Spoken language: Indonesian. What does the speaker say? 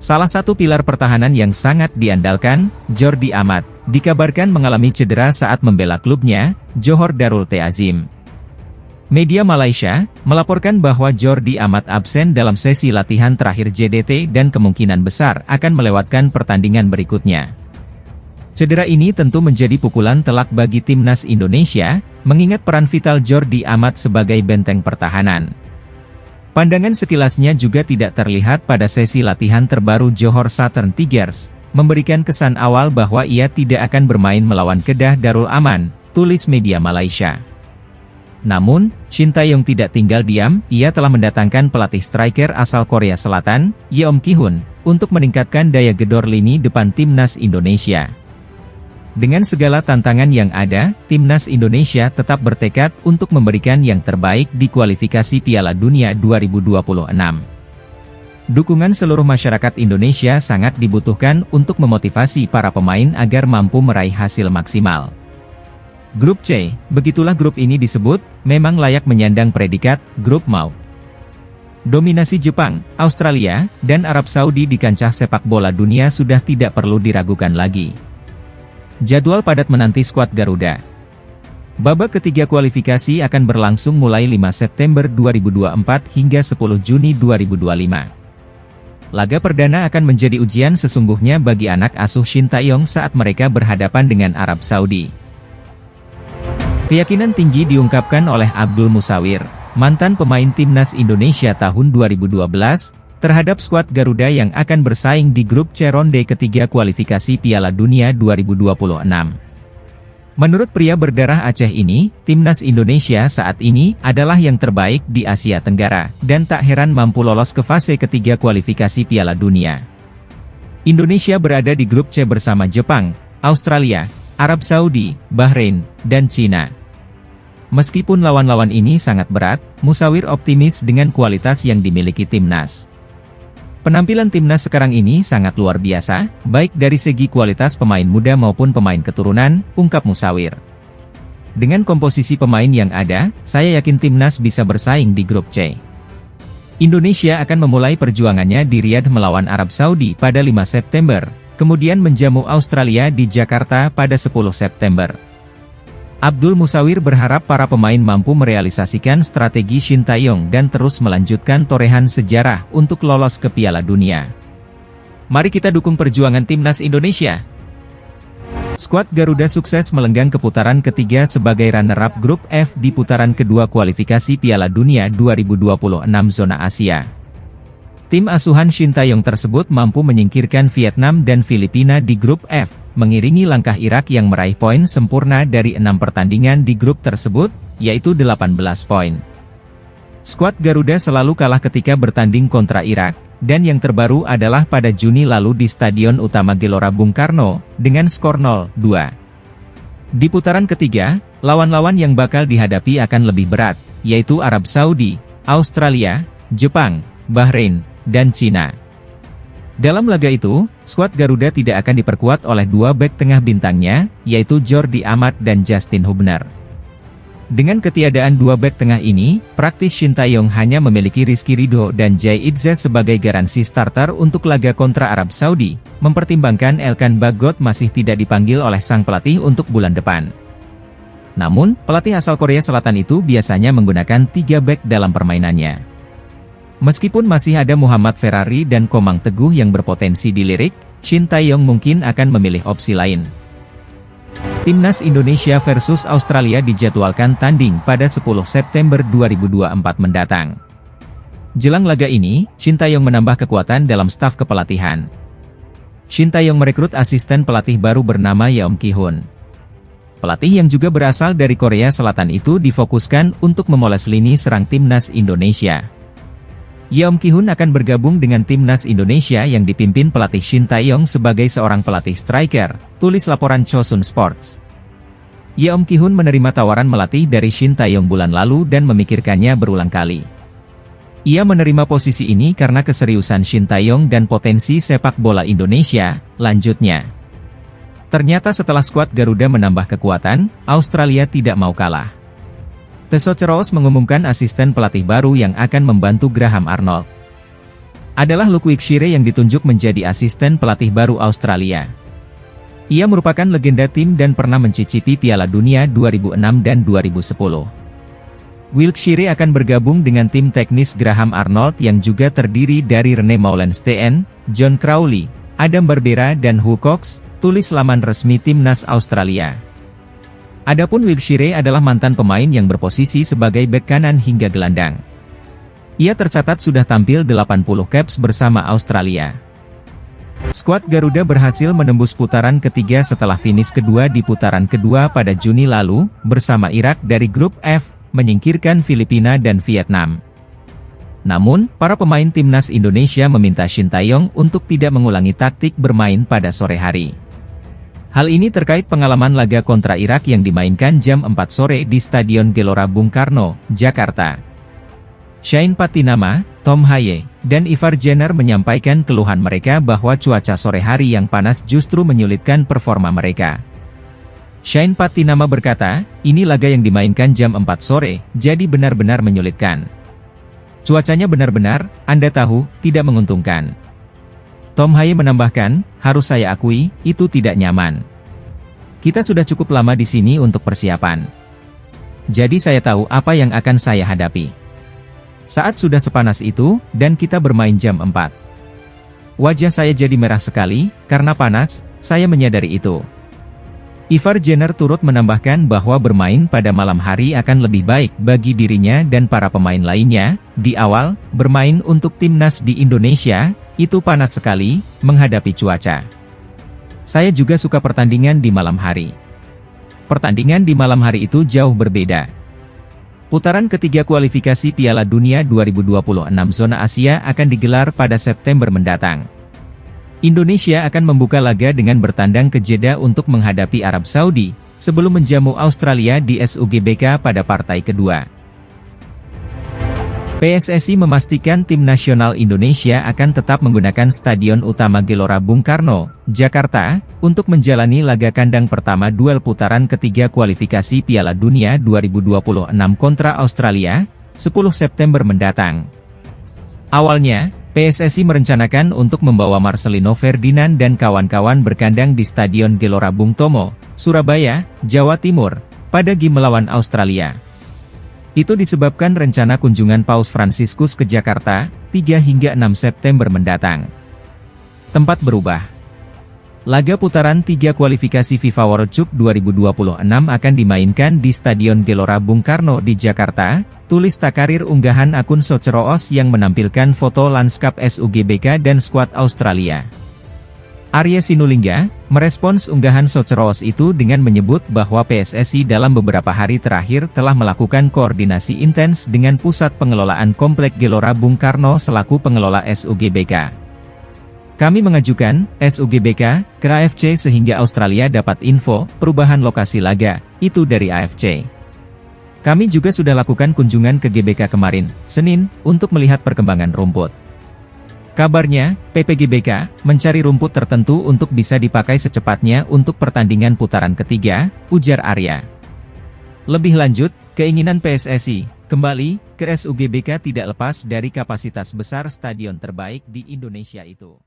Salah satu pilar pertahanan yang sangat diandalkan, Jordi Amat, dikabarkan mengalami cedera saat membela klubnya, Johor Darul Ta'zim. Media Malaysia melaporkan bahwa Jordi Amat absen dalam sesi latihan terakhir JDT dan kemungkinan besar akan melewatkan pertandingan berikutnya. Cedera ini tentu menjadi pukulan telak bagi timnas Indonesia, mengingat peran vital Jordi Amat sebagai benteng pertahanan. Pandangan sekilasnya juga tidak terlihat pada sesi latihan terbaru Johor Southern Tigers, memberikan kesan awal bahwa ia tidak akan bermain melawan Kedah Darul Aman, tulis media Malaysia. Namun, Shin Tae-yong tidak tinggal diam, ia telah mendatangkan pelatih striker asal Korea Selatan, Yeom Ki-hun, untuk meningkatkan daya gedor lini depan timnas Indonesia. Dengan segala tantangan yang ada, timnas Indonesia tetap bertekad untuk memberikan yang terbaik di kualifikasi Piala Dunia 2026. Dukungan seluruh masyarakat Indonesia sangat dibutuhkan untuk memotivasi para pemain agar mampu meraih hasil maksimal. Grup C, begitulah grup ini disebut, memang layak menyandang predikat grup maut. Dominasi Jepang, Australia, dan Arab Saudi di kancah sepak bola dunia sudah tidak perlu diragukan lagi. Jadwal padat menanti skuad Garuda. Babak ketiga kualifikasi akan berlangsung mulai 5 September 2024 hingga 10 Juni 2025. Laga perdana akan menjadi ujian sesungguhnya bagi anak asuh Shin Tae-yong saat mereka berhadapan dengan Arab Saudi. Keyakinan tinggi diungkapkan oleh Abdul Musawir, mantan pemain timnas Indonesia tahun 2012, terhadap skuad Garuda yang akan bersaing di grup C ronde ketiga kualifikasi Piala Dunia 2026. Menurut pria berdarah Aceh ini, timnas Indonesia saat ini adalah yang terbaik di Asia Tenggara, dan tak heran mampu lolos ke fase ketiga kualifikasi Piala Dunia. Indonesia berada di grup C bersama Jepang, Australia, Arab Saudi, Bahrain, dan Cina. Meskipun lawan-lawan ini sangat berat, Musawir optimis dengan kualitas yang dimiliki timnas. Penampilan timnas sekarang ini sangat luar biasa, baik dari segi kualitas pemain muda maupun pemain keturunan, ungkap Musawir. Dengan komposisi pemain yang ada, saya yakin timnas bisa bersaing di grup C. Indonesia akan memulai perjuangannya di Riyadh melawan Arab Saudi pada 5 September, kemudian menjamu Australia di Jakarta pada 10 September. Abdul Musawir berharap para pemain mampu merealisasikan strategi Shin Tae-yong dan terus melanjutkan torehan sejarah untuk lolos ke Piala Dunia. Mari kita dukung perjuangan timnas Indonesia. Skuad Garuda sukses melenggang ke putaran ketiga sebagai runner-up grup F di putaran kedua kualifikasi Piala Dunia 2026 zona Asia. Tim asuhan Shin Tae-yong tersebut mampu menyingkirkan Vietnam dan Filipina di grup F, mengiringi langkah Irak yang meraih poin sempurna dari 6 pertandingan di grup tersebut, yaitu 18 poin. Skuad Garuda selalu kalah ketika bertanding kontra Irak, dan yang terbaru adalah pada Juni lalu di Stadion Utama Gelora Bung Karno, dengan skor 0-2. Di putaran ketiga, lawan-lawan yang bakal dihadapi akan lebih berat, yaitu Arab Saudi, Australia, Jepang, Bahrain, dan Cina. Dalam laga itu, skuad Garuda tidak akan diperkuat oleh dua bek tengah bintangnya, yaitu Jordi Amat dan Justin Hubner. Dengan ketiadaan dua bek tengah ini, praktis Shin Tae-yong hanya memiliki Rizky Ridho dan Jay Itzes sebagai garansi starter untuk laga kontra Arab Saudi, mempertimbangkan Elkan Bagot masih tidak dipanggil oleh sang pelatih untuk bulan depan. Namun, pelatih asal Korea Selatan itu biasanya menggunakan 3 bek dalam permainannya. Meskipun masih ada Muhammad Ferrari dan Komang Teguh yang berpotensi dilirik, Shin Tae-yong mungkin akan memilih opsi lain. Timnas Indonesia versus Australia dijadwalkan tanding pada 10 September 2024 mendatang. Jelang laga ini, Shin Tae-yong menambah kekuatan dalam staf kepelatihan. Shin Tae-yong merekrut asisten pelatih baru bernama Yeom Ki-hun. Pelatih yang juga berasal dari Korea Selatan itu difokuskan untuk memoles lini serang timnas Indonesia. Yeom Ki-hun akan bergabung dengan timnas Indonesia yang dipimpin pelatih Shin Tae-yong sebagai seorang pelatih striker, tulis laporan Chosun Sports. Yeom Ki-hun menerima tawaran melatih dari Shin Tae-yong bulan lalu dan memikirkannya berulang kali. Ia menerima posisi ini karena keseriusan Shin Tae-yong dan potensi sepak bola Indonesia, lanjutnya. Ternyata setelah skuad Garuda menambah kekuatan, Australia tidak mau kalah. The Socceroos mengumumkan asisten pelatih baru yang akan membantu Graham Arnold. Adalah Luke Wilkshire yang ditunjuk menjadi asisten pelatih baru Australia. Ia merupakan legenda tim dan pernah mencicipi Piala Dunia 2006 dan 2010. Wilkshire akan bergabung dengan tim teknis Graham Arnold yang juga terdiri dari Rene Meulensteen, John Crowley, Adam Barbera dan Hugh Cox, tulis laman resmi Timnas Australia. Adapun Wilkshire adalah mantan pemain yang berposisi sebagai bek kanan hingga gelandang. Ia tercatat sudah tampil 80 caps bersama Australia. Skuad Garuda berhasil menembus putaran ketiga setelah finish kedua di putaran kedua pada Juni lalu, bersama Irak dari grup F, menyingkirkan Filipina dan Vietnam. Namun, para pemain timnas Indonesia meminta Shin Tae-yong untuk tidak mengulangi taktik bermain pada sore hari. Hal ini terkait pengalaman laga kontra Irak yang dimainkan jam 4 sore di Stadion Gelora Bung Karno, Jakarta. Shane Patinama, Tom Haye, dan Ivar Jenner menyampaikan keluhan mereka bahwa cuaca sore hari yang panas justru menyulitkan performa mereka. Shane Patinama berkata, ini laga yang dimainkan jam 4 sore, jadi benar-benar menyulitkan. Cuacanya benar-benar, Anda tahu, tidak menguntungkan. Tom Haye menambahkan, harus saya akui, itu tidak nyaman. Kita sudah cukup lama di sini untuk persiapan. Jadi saya tahu apa yang akan saya hadapi. Saat sudah sepanas itu, dan kita bermain jam 4. Wajah saya jadi merah sekali, karena panas, saya menyadari itu. Ivar Jenner turut menambahkan bahwa bermain pada malam hari akan lebih baik bagi dirinya dan para pemain lainnya. Di awal, bermain untuk timnas di Indonesia, itu panas sekali, menghadapi cuaca. Saya juga suka pertandingan di malam hari. Pertandingan di malam hari itu jauh berbeda. Putaran ketiga kualifikasi Piala Dunia 2026 zona Asia akan digelar pada September mendatang. Indonesia akan membuka laga dengan bertandang ke Jeddah untuk menghadapi Arab Saudi, sebelum menjamu Australia di SUGBK pada partai kedua. PSSI memastikan tim nasional Indonesia akan tetap menggunakan Stadion Utama Gelora Bung Karno, Jakarta, untuk menjalani laga kandang pertama duel putaran ketiga kualifikasi Piala Dunia 2026 kontra Australia, 10 September mendatang. Awalnya, PSSI merencanakan untuk membawa Marcelino Ferdinand dan kawan-kawan berkandang di Stadion Gelora Bung Tomo, Surabaya, Jawa Timur, pada game melawan Australia. Itu disebabkan rencana kunjungan Paus Fransiskus ke Jakarta, 3 hingga 6 September mendatang. Tempat berubah. Laga putaran 3 kualifikasi FIFA World Cup 2026 akan dimainkan di Stadion Gelora Bung Karno di Jakarta, tulis Takarir unggahan akun Socceroos yang menampilkan foto lanskap SUGBK dan skuad Australia. Arya Sinulinga, merespons unggahan Socceroos itu dengan menyebut bahwa PSSI dalam beberapa hari terakhir telah melakukan koordinasi intens dengan Pusat Pengelolaan Komplek Gelora Bung Karno selaku pengelola SUGBK. Kami mengajukan SUGBK ke AFC sehingga Australia dapat info perubahan lokasi laga, itu dari AFC. Kami juga sudah lakukan kunjungan ke GBK kemarin, Senin, untuk melihat perkembangan rumput. Kabarnya, PPGBK mencari rumput tertentu untuk bisa dipakai secepatnya untuk pertandingan putaran ketiga, ujar Arya. Lebih lanjut, keinginan PSSI kembali ke SUGBK tidak lepas dari kapasitas besar stadion terbaik di Indonesia itu.